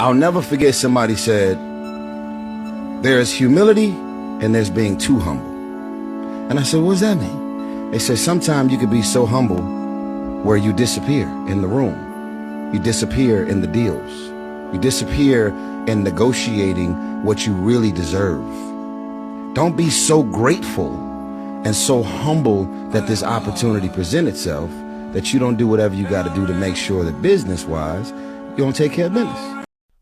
I'll never forget somebody said, there's humility and there's being too humble. And I said, what does that mean? They said, sometimes you could be so humble where you disappear in the room. You disappear in the deals. You disappear in negotiating what you really deserve. Don't be so grateful and so humble that this opportunity presents itself that you don't do whatever you got to do to make sure that business-wise, you don't take care of business.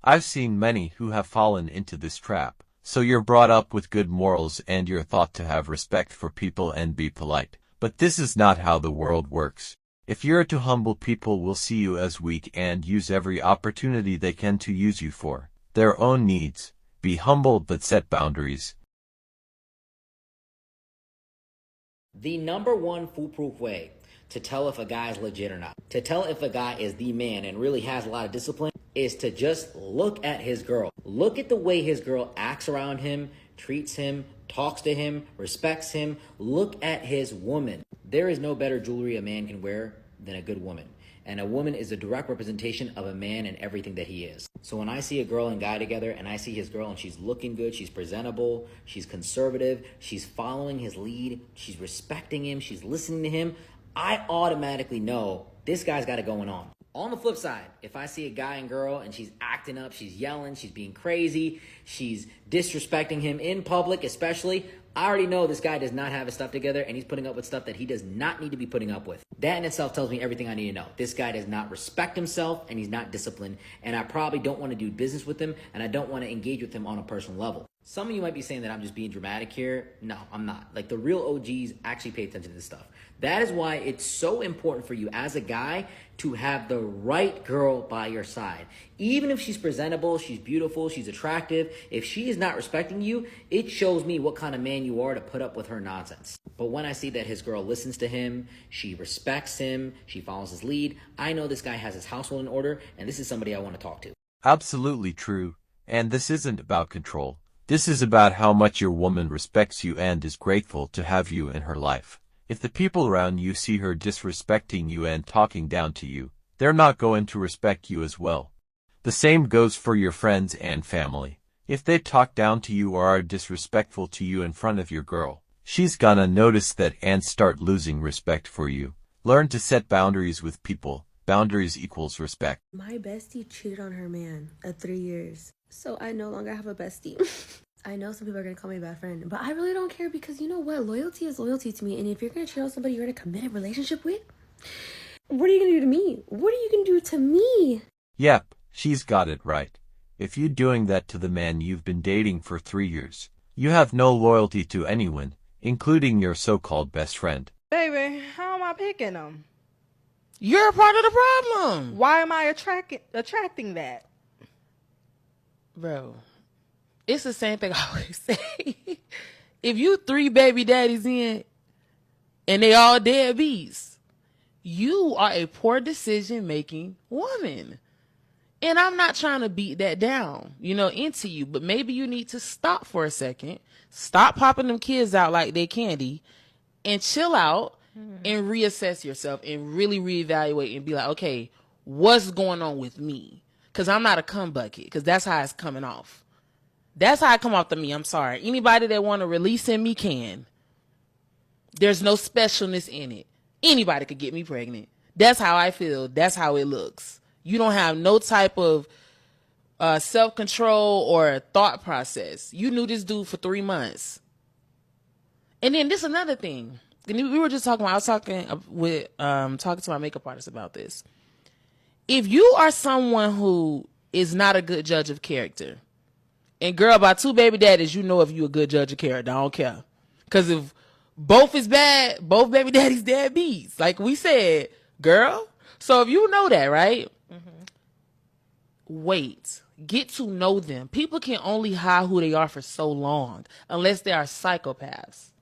I've seen many who have fallen into this trap. So you're brought up with good morals and you're taught to have respect for people and be polite. But this is not how the world works. If you're too humble, people will see you as weak and use every opportunity they can to use you for their own needs. Be humble but set boundaries. The number one foolproof way to tell if a guy is legit or not, to tell if a guy is the man and really has a lot of discipline, is to just look at his girl. Look at the way his girl acts around him, treats him, talks to him, respects him. Look at his woman. There is no better jewelry a man can wear than a good woman. And a woman is a direct representation of a man and everything that he is. So when I see a girl and guy together and I see his girl and she's looking good, she's presentable, she's conservative, she's following his lead, she's respecting him, she's listening to him, I automatically know this guy's got it going on. On the flip side, if I see a guy and girl and she's acting up, she's yelling, she's being crazy, she's disrespecting him in public especially, I already know this guy does not have his stuff together and he's putting up with stuff that he does not need to be putting up with. That in itself tells me everything I need to know. This guy does not respect himself and he's not disciplined, and I probably don't want to do business with him and I don't want to engage with him on a personal level. Some of you might be saying that I'm just being dramatic here. No, I'm not. Like, the real OGs actually pay attention to this stuff. That is why it's so important for you as a guy to have the right girl by your side. Even if she's presentable, she's beautiful, she's attractive, if she is not respecting you, it shows me what kind of man you are to put up with her nonsense. But when I see that his girl listens to him, she respects him, she follows his lead, I know this guy has his household in order, and this is somebody I want to talk to. Absolutely true. And this isn't about control. This is about how much your woman respects you and is grateful to have you in her life. If the people around you see her disrespecting you and talking down to you, they're not going to respect you as well. The same goes for your friends and family. If they talk down to you or are disrespectful to you in front of your girl, she's gonna notice that and start losing respect for you. Learn to set boundaries with people. Boundaries equals respect. My bestie cheated on her man at 3 years. So I no longer have a bestie. I know some people are going to call me a bad friend, but I really don't care because you know what? Loyalty is loyalty to me. And if you're going to cheat on somebody you're in a committed relationship with, what are you going to do to me? What are you going to do to me? Yep, she's got it right. If you're doing that to the man you've been dating for 3 years, you have no loyalty to anyone, including your so-called best friend. Baby, how am I picking them? You're a part of the problem. Why am I attracting that? Bro, it's the same thing I always say. If you 3 baby daddies in and they all deadbeats, you are a poor decision-making woman. And I'm not trying to beat that down, into you. But maybe you need to stop for a second. Stop popping them kids out like they candy and chill out and reassess yourself and really reevaluate and be like, okay, what's going on with me? Because I'm not a cum bucket, because that's how it's coming off. That's how it come off to me. I'm sorry. Anybody that want to release in me can. There's no specialness in it. Anybody could get me pregnant. That's how I feel. That's how it looks. You don't have no type of self-control or thought process. You knew this dude for 3 months. And then this another thing. And we were just talking about, I was talking to my makeup artist about this. If you are someone who is not a good judge of character, and girl, by 2 baby daddies, you know if you a good judge of character. I don't care. Because if both is bad, both baby daddies deadbeats. Like we said, girl. So if you know that, right? Mm-hmm. Wait. Get to know them. People can only hide who they are for so long, unless they are psychopaths.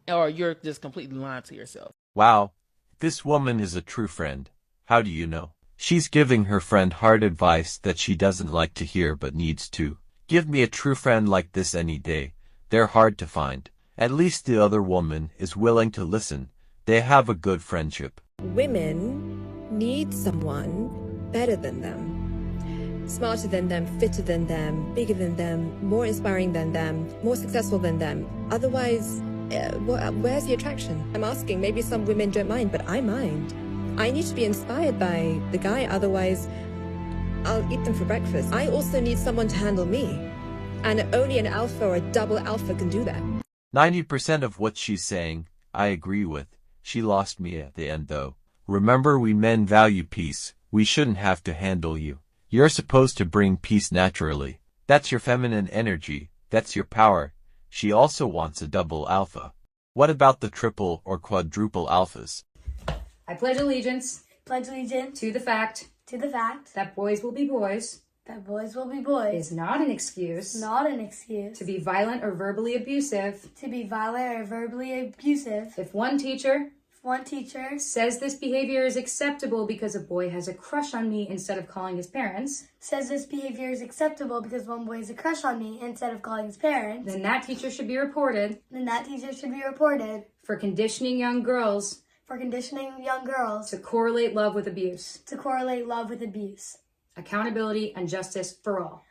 Or you're just completely lying to yourself. Wow, this woman is a true friend. How do you know? She's giving her friend hard advice that she doesn't like to hear but needs to. Give me a true friend like this any day. They're hard to find. At least the other woman is willing to listen. They have a good friendship. Women need someone better than them. smarter than them, fitter than them, bigger than them, more inspiring than them, more successful than them. Otherwise, where's the attraction? I'm asking, maybe some women don't mind, but I mind. I need to be inspired by the guy, otherwise I'll eat them for breakfast. I also need someone to handle me. And only an alpha or a double alpha can do that. 90% of what she's saying, I agree with. She lost me at the end though. Remember, we men value peace. We shouldn't have to handle you. You're supposed to bring peace naturally. That's your feminine energy. That's your power. She also wants a double alpha. What about the triple or quadruple alphas? I pledge allegiance to the fact that boys will be boys is not an excuse to be violent or verbally abusive. If one teacher says this behavior is acceptable because a boy has a crush on me instead of calling his parents, then that teacher should be reported for conditioning young girls to correlate love with abuse. Accountability and justice for all.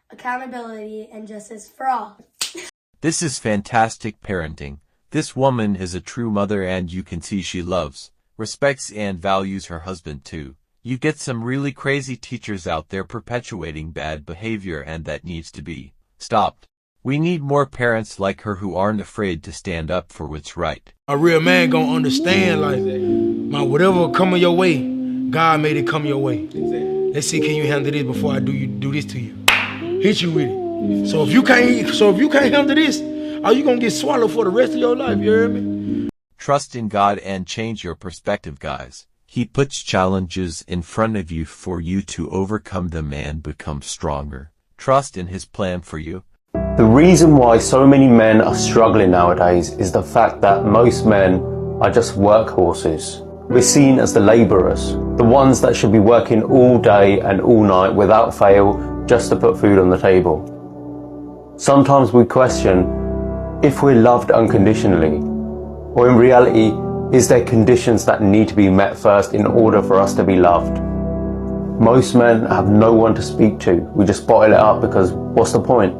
This is fantastic parenting. This woman is a true mother, and you can see she loves, respects, and values her husband too. You get some really crazy teachers out there perpetuating bad behavior, and that needs to be stopped. We need more parents like her who aren't afraid to stand up for what's right. A real man gonna understand, like, man, whatever coming your way, God made it come your way. Let's see, can you handle this before I do this to you? Hit you with it. So if you can't handle this, are you gonna get swallowed for the rest of your life? You hear me? Trust in God and change your perspective, guys. He puts challenges in front of you for you to overcome them and become stronger. Trust in His plan for you. The reason why so many men are struggling nowadays is the fact that most men are just workhorses. We're seen as the labourers, the ones that should be working all day and all night without fail just to put food on the table. Sometimes we question if we're loved unconditionally, or in reality, is there conditions that need to be met first in order for us to be loved? Most men have no one to speak to. We just bottle it up because what's the point?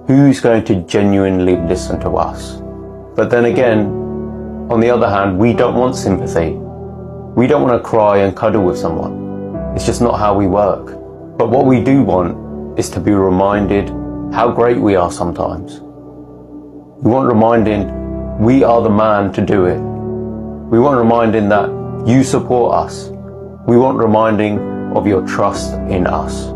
Who's going to genuinely listen to us? But then again, on the other hand, we don't want sympathy. We don't want to cry and cuddle with someone. It's just not how we work. But what we do want is to be reminded how great we are sometimes. We want reminding we are the man to do it. We want reminding that you support us. We want reminding of your trust in us.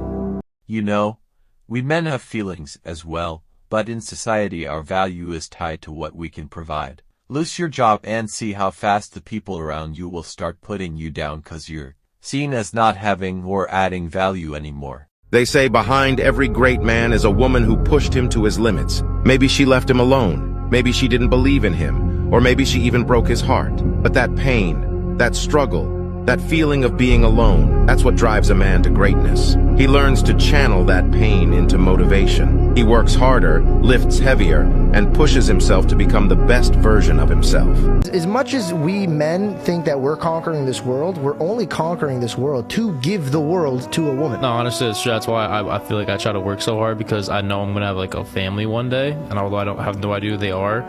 You know, we men have feelings as well, but in society our value is tied to what we can provide. Lose your job and see how fast the people around you will start putting you down because you're seen as not having or adding value anymore. They say behind every great man is a woman who pushed him to his limits. Maybe she left him alone. Maybe she didn't believe in him. Or maybe she even broke his heart. But that pain, that struggle, that feeling of being alone, that's what drives a man to greatness. He learns to channel that pain into motivation. He works harder, lifts heavier, and pushes himself to become the best version of himself. As much as we men think that we're conquering this world, we're only conquering this world to give the world to a woman. No, honestly, that's why I feel like I try to work so hard, because I know I'm going to have like a family one day, and although I don't have no idea who they are,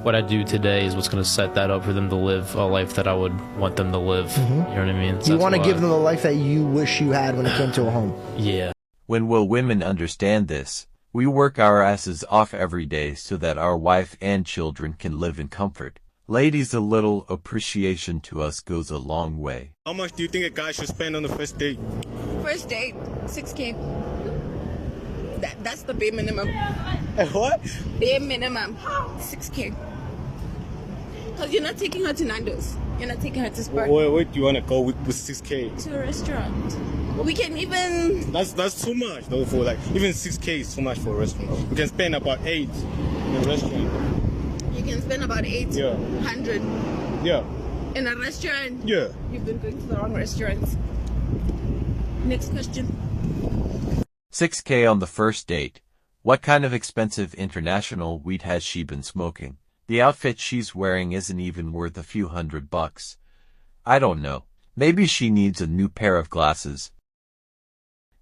what I do today is what's going to set that up for them to live a life that I would want them to live. Mm-hmm. You know what I mean? So you want to give them the life that you wish you had when it came to a home. Yeah. When will women understand this? We work our asses off every day so that our wife and children can live in comfort. Ladies, a little appreciation to us goes a long way. How much do you think a guy should spend on the first date? First date, $6K. That's the bare minimum. What? Bare minimum, $6K. Because you're not taking her to Nando's. You're not taking her to Spur. Where do you want to go with $6K? To a restaurant. We can even... That's too much, though, for like, even $6K is too much for a restaurant. We can spend about 8 in a restaurant. You can spend about 800. Yeah. In a restaurant? Yeah. You've been going to the wrong restaurants. Next question. 6K on the first date. What kind of expensive international weed has she been smoking? The outfit she's wearing isn't even worth a few $100. I don't know. Maybe she needs a new pair of glasses.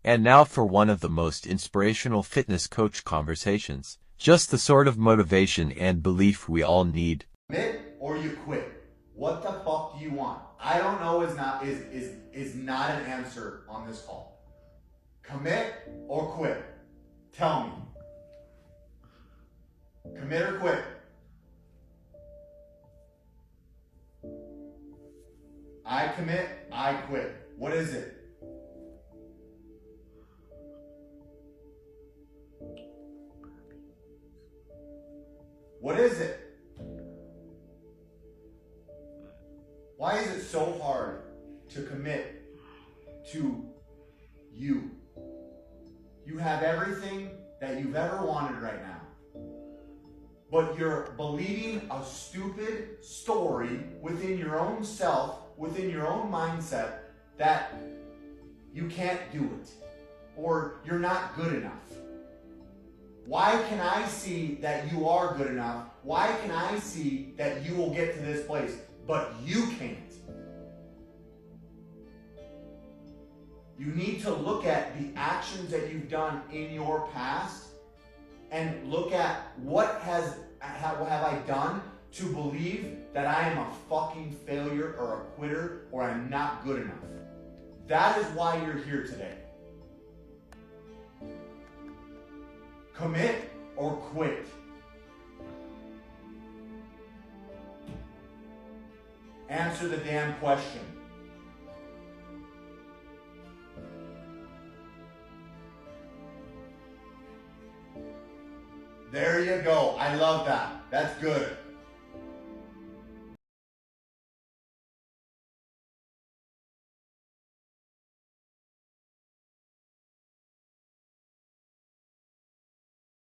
And now for one of the most inspirational fitness coach conversations. Just the sort of motivation and belief we all need. Commit or you quit. What the fuck do you want? I don't know is not an answer on this call. Commit or quit. Tell me. Commit or quit. I commit, I quit. What is it? What is it? Why is it so hard to commit to you? You have everything that you've ever wanted right now. But you're believing a stupid story within your own self, within your own mindset, that you can't do it or you're not good enough. Why can I see that you are good enough? Why can I see that you will get to this place, but you can't? You need to look at the actions that you've done in your past and look at how have I done to believe that I am a fucking failure or a quitter or I'm not good enough. That is why you're here today. Commit or quit. Answer the damn question. There you go. I love that. That's good.